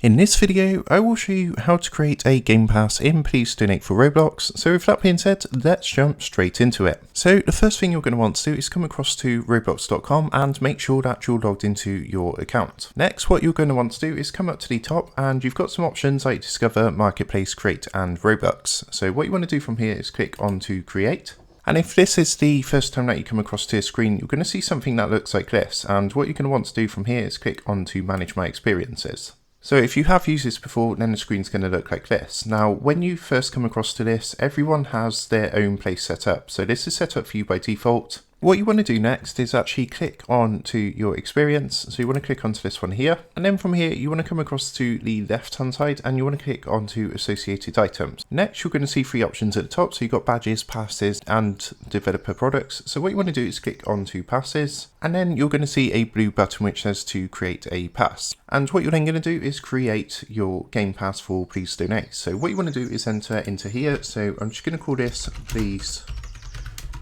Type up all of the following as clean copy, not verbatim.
In this video, I will show you how to create a Game Pass in Please Donate for Roblox. So with that being said, let's jump straight into it. So the first thing you're going to want to do is come across to roblox.com and make sure that you're logged into your account. Next, what you're going to want to do is come up to the top and you've got some options like Discover, Marketplace, Create and Robux. So what you want to do from here is click on to Create. And if this is the first time that you come across to your screen, you're going to see something that looks like this. And what you're going to want to do from here is click on to Manage My Experiences. So if you have used this before, then the screen's going to look like this. Now, when you first come across to this, everyone has their own place set up. So this is set up for you by default. What you want to do next is actually click on to your experience. So you want to click onto this one here. And then from here, you want to come across to the left-hand side and you want to click onto associated items. Next, you're going to see three options at the top. So you've got badges, passes, and developer products. So what you want to do is click onto passes. And then you're going to see a blue button which says to create a pass. And what you're then going to do is create your Game Pass for Please Donate. So what you want to do is enter into here. So I'm just going to call this Please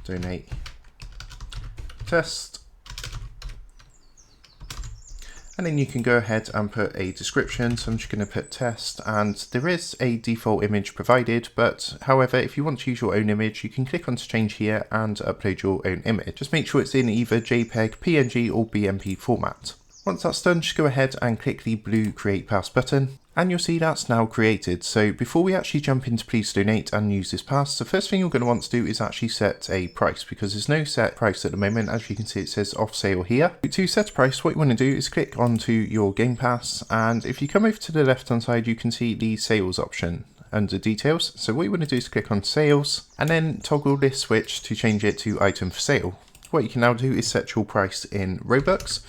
Donate Test, and then you can go ahead and put a description. So I'm just going to put test, and there is a default image provided, but however, if you want to use your own image, you can click on to change here and upload your own image. Just make sure it's in either JPEG, PNG or BMP format. Once that's done, just go ahead and click the blue Create Pass button. And you'll see that's now created. So before we actually jump into Please Donate and use this pass, the first thing you're going to want to do is actually set a price, because there's no set price at the moment. As you can see, it says off sale here. To set a price, what you want to do is click onto your Game Pass, and if you come over to the left hand side, you can see the sales option under details. So what you want to do is click on sales and then toggle this switch to change it to item for sale. What you can now do is set your price in Robux.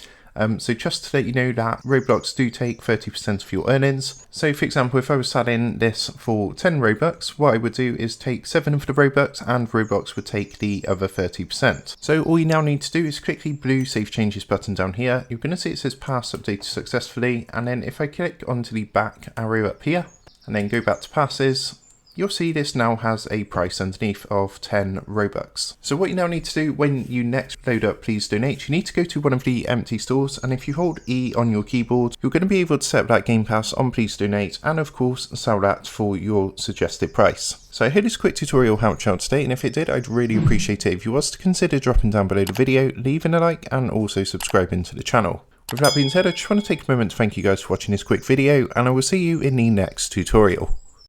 So just to let you know that Roblox do take 30% of your earnings. So for example, if I was selling this for 10 Robux, what I would do is take 7 of the Robux and Roblox would take the other 30%. So all you now need to do is click the blue Save Changes button down here. You're going to see it says Pass updated successfully. And then if I click onto the back arrow up here and then go back to passes, you'll see this now has a price underneath of 10 Robux. So what you now need to do when you next load up Please Donate, you need to go to one of the empty stores, and if you hold E on your keyboard, you're going to be able to set up that Game Pass on Please Donate and of course sell that for your suggested price. So I hope this quick tutorial helped you out today, and if it did, I'd really appreciate it if you was to consider dropping down below the video, leaving a like and also subscribing to the channel. With that being said, I just want to take a moment to thank you guys for watching this quick video, and I will see you in the next tutorial.